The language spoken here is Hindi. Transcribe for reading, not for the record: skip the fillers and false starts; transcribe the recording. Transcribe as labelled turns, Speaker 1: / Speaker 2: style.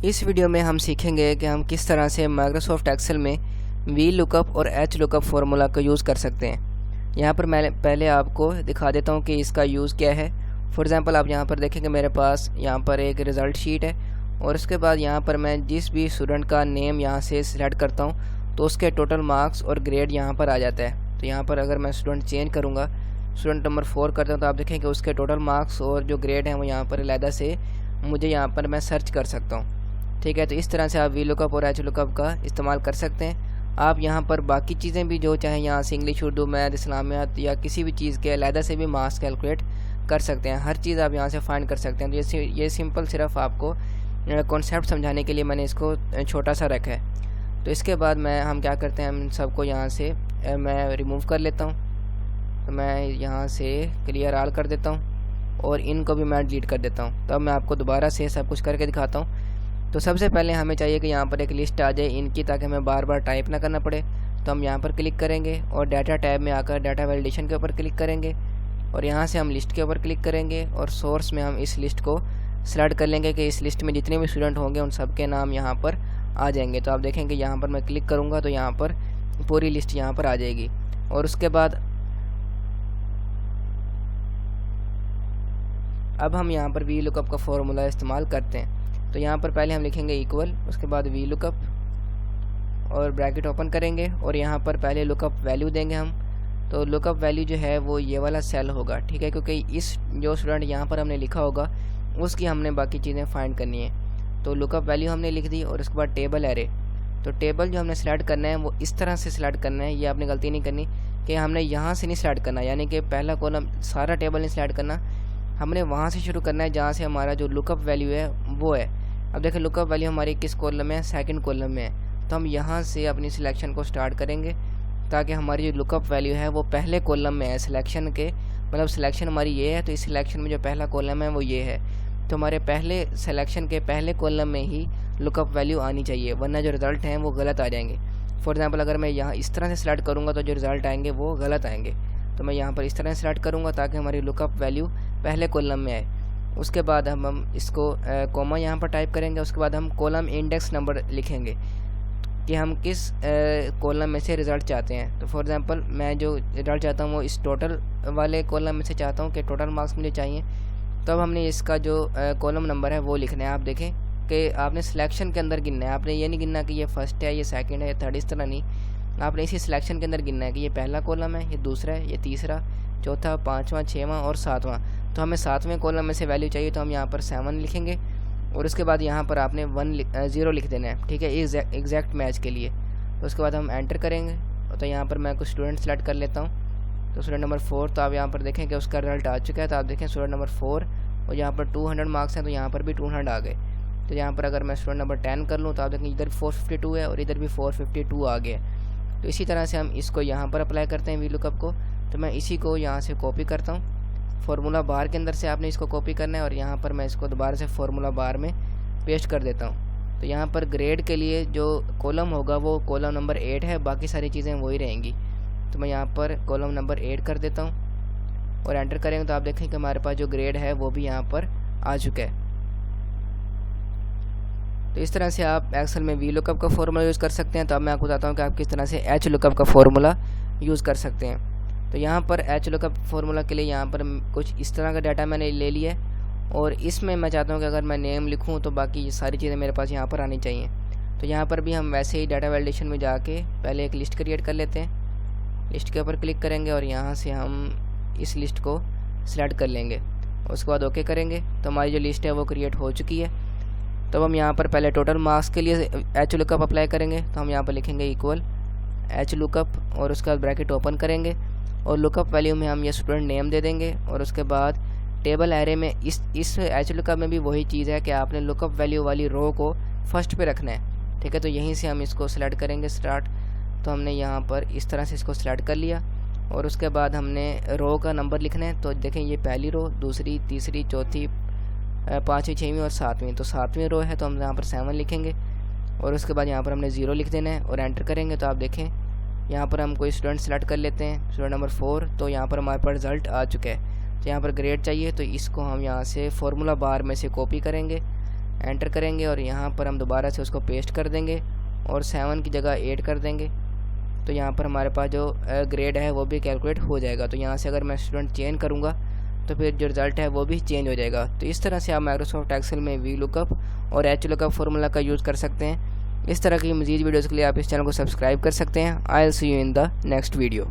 Speaker 1: इस वीडियो में हम सीखेंगे कि हम किस तरह से माइक्रोसॉफ्ट एक्सेल में वी लुकअप और एच लुकअप फार्मूला का यूज़ कर सकते हैं। यहाँ पर मैं पहले आपको दिखा देता हूँ कि इसका यूज़ क्या है। फॉर एग्ज़ाम्पल आप यहाँ पर देखेंगे मेरे पास यहाँ पर एक रिज़ल्ट शीट है और उसके बाद यहाँ पर मैं जिस भी स्टूडेंट का नेम यहाँ से सिलेक्ट करता हूँ तो उसके टोटल मार्क्स और ग्रेड यहाँ पर आ जाता है। तो यहाँ पर अगर मैं स्टूडेंट चेंज करूँगा, स्टूडेंट नंबर 4 करता हूँ, तो आप देखेंगे उसके टोटल मार्क्स और जो ग्रेड हैं वो यहाँ पर अलहदा से मुझे यहाँ पर मैं सर्च कर सकता हूँ। ठीक है, तो इस तरह से आप वी लुकअप और एच लुकअप का इस्तेमाल कर सकते हैं। आप यहाँ पर बाकी चीज़ें भी जो चाहें यहाँ से इंग्लिश, उर्दू, मैथ, इस्लामियात या किसी भी चीज़ के अलहदा से भी मार्क्स कैलकुलेट कर सकते हैं। हर चीज़ आप यहाँ से फाइंड कर सकते हैं। तो ये सिंपल सिर्फ आपको कॉन्सेप्ट समझाने के लिए मैंने इसको छोटा सा रखा है। तो इसके बाद हम क्या करते हैं, हम सबको यहाँ से मैं रिमूव कर लेता हूँ। तो मैं यहाँ से क्लियर ऑल कर देता हूँ और इनको भी मैं डिलीट कर देता हूँ। तब मैं आपको दोबारा से सब कुछ करके दिखाता हूँ। तो सबसे पहले हमें चाहिए कि यहाँ पर एक लिस्ट आ जाए इनकी, ताकि हमें बार बार टाइप ना करना पड़े। तो हम यहाँ पर क्लिक करेंगे और डाटा टैब में आकर डाटा वैलिडेशन के ऊपर क्लिक करेंगे और यहाँ से हम लिस्ट के ऊपर क्लिक करेंगे और सोर्स में हम इस लिस्ट को सेलेक्ट कर लेंगे कि इस लिस्ट में जितने भी स्टूडेंट होंगे उन सब के नाम यहाँ पर आ जाएंगे। तो आप देखेंगे यहाँ पर मैं क्लिक करूँगा तो यहाँ पर पूरी लिस्ट यहाँ पर आ जाएगी। और उसके बाद अब हम यहाँ पर वी लुकअप का फॉर्मूला इस्तेमाल करते हैं। तो यहाँ पर पहले हम लिखेंगे इक्वल, उसके बाद वी लुकअप और ब्रैकेट ओपन करेंगे और यहाँ पर पहले लुकअप वैल्यू देंगे हम। तो लुकअप वैल्यू जो है वो ये वाला सेल होगा, ठीक है, क्योंकि इस जो स्टूडेंट यहाँ पर हमने लिखा होगा उसकी हमने बाकी चीज़ें फाइंड करनी है। तो लुकअप वैल्यू हमने लिख दी और उसके बाद टेबल एरे। तो टेबल जो हमने सेलेक्ट करना है वो इस तरह से सिलेक्ट करना है, ये आपने गलती नहीं करनी कि हमने यहाँ से नहीं सिलेक्ट करना, यानी कि पहला कॉलम सारा टेबल नहीं सिलेक्ट करना, हमने वहाँ से शुरू करना है जहाँ से हमारा जो लुकअप वैल्यू है वो है। अब देखें लुकअप वैल्यू हमारी किस कॉलम में है, सेकंड कॉलम में है। तो हम यहाँ से अपनी सिलेक्शन को स्टार्ट करेंगे ताकि हमारी जो लुकअप वैल्यू है वो पहले कॉलम में है सिलेक्शन के, मतलब सिलेक्शन हमारी ये है तो इस सिलेक्शन में जो पहला कॉलम है वो ये है। तो हमारे पहले सिलेक्शन के पहले कॉलम में ही लुकअप वैल्यू आनी चाहिए, वरना जो रिज़ल्ट हैं वो गलत आ जाएंगे। फॉर एग्ज़ाम्पल अगर मैं यहाँ इस तरह से सिलेक्ट करूँगा तो जो रिज़ल्ट आएंगे वो गलत आएंगे। तो मैं यहाँ पर इस तरह से सिलेक्ट करूँगा ताकि हमारी लुकअप वैल्यू पहले कॉलम में आए। उसके बाद हम इसको कॉमा यहाँ पर टाइप करेंगे। उसके बाद हम कॉलम इंडेक्स नंबर लिखेंगे कि हम किस कॉलम में से रिज़ल्ट चाहते हैं। तो फॉर एग्ज़ाम्पल मैं जो रिज़ल्ट चाहता हूँ वो इस टोटल वाले कॉलम में से चाहता हूँ कि टोटल मार्क्स मुझे चाहिए। तो अब हमने इसका जो कॉलम नंबर है वो लिखना है। आप देखें कि आपने सिलेक्शन के अंदर गिनना है, आपने ये नहीं गिनना कि ये फर्स्ट है, ये सेकंड है, ये थर्ड, इस तरह नहीं। आपने इसी सिलेक्शन के अंदर गिनना है कि ये पहला कॉलम है, ये दूसरा है, ये तीसरा, चौथा, पाँचवा, छठवां और सातवां। तो हमें सातवें कॉलम में से वैल्यू चाहिए तो हम यहाँ पर 7 लिखेंगे और उसके बाद यहाँ पर आपने 0 लिख देना है, ठीक है, एग्जैक्ट मैच के लिए। तो उसके बाद हम एंटर करेंगे। तो यहाँ पर मैं कुछ स्टूडेंट सेलेक्ट कर लेता हूँ। तो स्टूडेंट नंबर 4, तो आप यहाँ पर देखें कि उसका रिजल्ट आ चुका है। तो आप देखें स्टूडेंट नंबर 4 और यहाँ पर 200 मार्क्स हैं तो यहाँ पर भी 200 आ गए। तो यहाँ पर अगर मैं स्टूडेंट नंबर 10 कर लूँ तो आप देखें इधर 452 है और इधर भी 452 आ गया। तो इसी तरह से हम इसको यहाँ पर अप्लाई करते हैं वी लुकअप को। तो मैं इसी को यहाँ से कॉपी करता हूँ, फार्मूला बार के अंदर से आपने इसको कॉपी करना है और यहाँ पर मैं इसको दोबारा से फार्मूला बार में पेस्ट कर देता हूँ। तो यहाँ पर ग्रेड के लिए जो कॉलम होगा वो कॉलम नंबर 8 है, बाकी सारी चीज़ें वही रहेंगी। तो मैं यहाँ पर कॉलम नंबर 8 कर देता हूँ और एंटर करेंगे तो आप देखें कि हमारे पास जो ग्रेड है वो भी यहाँ पर आ चुका है। तो इस तरह से आप एक्सेल में वी लुकअप का फॉर्मूला यूज़ कर सकते हैं। तो अब मैं आपको बताता हूँ कि आप किस तरह से एच लुकअप का फॉर्मूला यूज़ कर सकते हैं। तो यहाँ पर एच लुकअप फार्मूला के लिए यहाँ पर कुछ इस तरह का डाटा मैंने ले लिया है और इसमें मैं चाहता हूँ कि अगर मैं नेम लिखूँ तो बाकी ये सारी चीज़ें मेरे पास यहाँ पर आनी चाहिए। तो यहाँ पर भी हम वैसे ही डाटा वैलिडेशन में जाके पहले एक लिस्ट क्रिएट कर लेते हैं। लिस्ट के ऊपर क्लिक करेंगे और यहाँ से हम इस लिस्ट को सिलेक्ट कर लेंगे। उसके बाद ओके करेंगे तो हमारी जो लिस्ट है वो क्रिएट हो चुकी है। तो हम यहाँ पर पहले टोटल मार्क्स के लिए एच लुकअप अप्लाई करेंगे। तो हम यहाँ पर लिखेंगे इक्वल एच लुकअप और उसके बाद ब्रैकेट ओपन करेंगे और लुकअप वैल्यू में हम ये स्टूडेंट नेम दे देंगे। और उसके बाद टेबल एरे में इस एच लुकअप में भी वही चीज़ है कि आपने लुकअप वैल्यू वाली रो को फर्स्ट पे रखना है, ठीक है। तो यहीं से हम इसको सेलेक्ट करेंगे स्टार्ट। तो हमने यहाँ पर इस तरह से इसको सेलेक्ट कर लिया और उसके बाद हमने रो का नंबर लिखना है। तो देखें ये पहली रो, दूसरी, तीसरी, चौथी, 5वीं, 6वीं और 7वीं। तो 7वीं रो है तो हम यहाँ पर 7 लिखेंगे और उसके बाद यहाँ पर हमने 0 लिख देना है और एंटर करेंगे। तो आप देखें यहाँ पर हम कोई स्टूडेंट सेलेक्ट कर लेते हैं, स्टूडेंट नंबर 4। तो यहाँ पर हमारे पास रिजल्ट आ चुका है। तो यहाँ पर ग्रेड चाहिए तो इसको हम यहाँ से फार्मूला बार में से कॉपी करेंगे एंटर करेंगे और यहाँ पर हम दोबारा से उसको पेस्ट कर देंगे और 7 की जगह 8 कर देंगे। तो यहाँ पर हमारे पास जो ग्रेड है वो भी कैलकुलेट हो जाएगा। तो यहाँ से अगर मैं स्टूडेंट चेंज करूँगा तो फिर जो रिज़ल्ट है वो भी चेंज हो जाएगा। तो इस तरह से आप माइक्रोसॉफ्ट एक्सेल में वी लुकअप और एच लुकअप फार्मूला का यूज़ कर सकते हैं। इस तरह की मज़ीद वीडियोज़ के लिए आप इस चैनल को सब्सक्राइब कर सकते हैं। I will see you in the next video.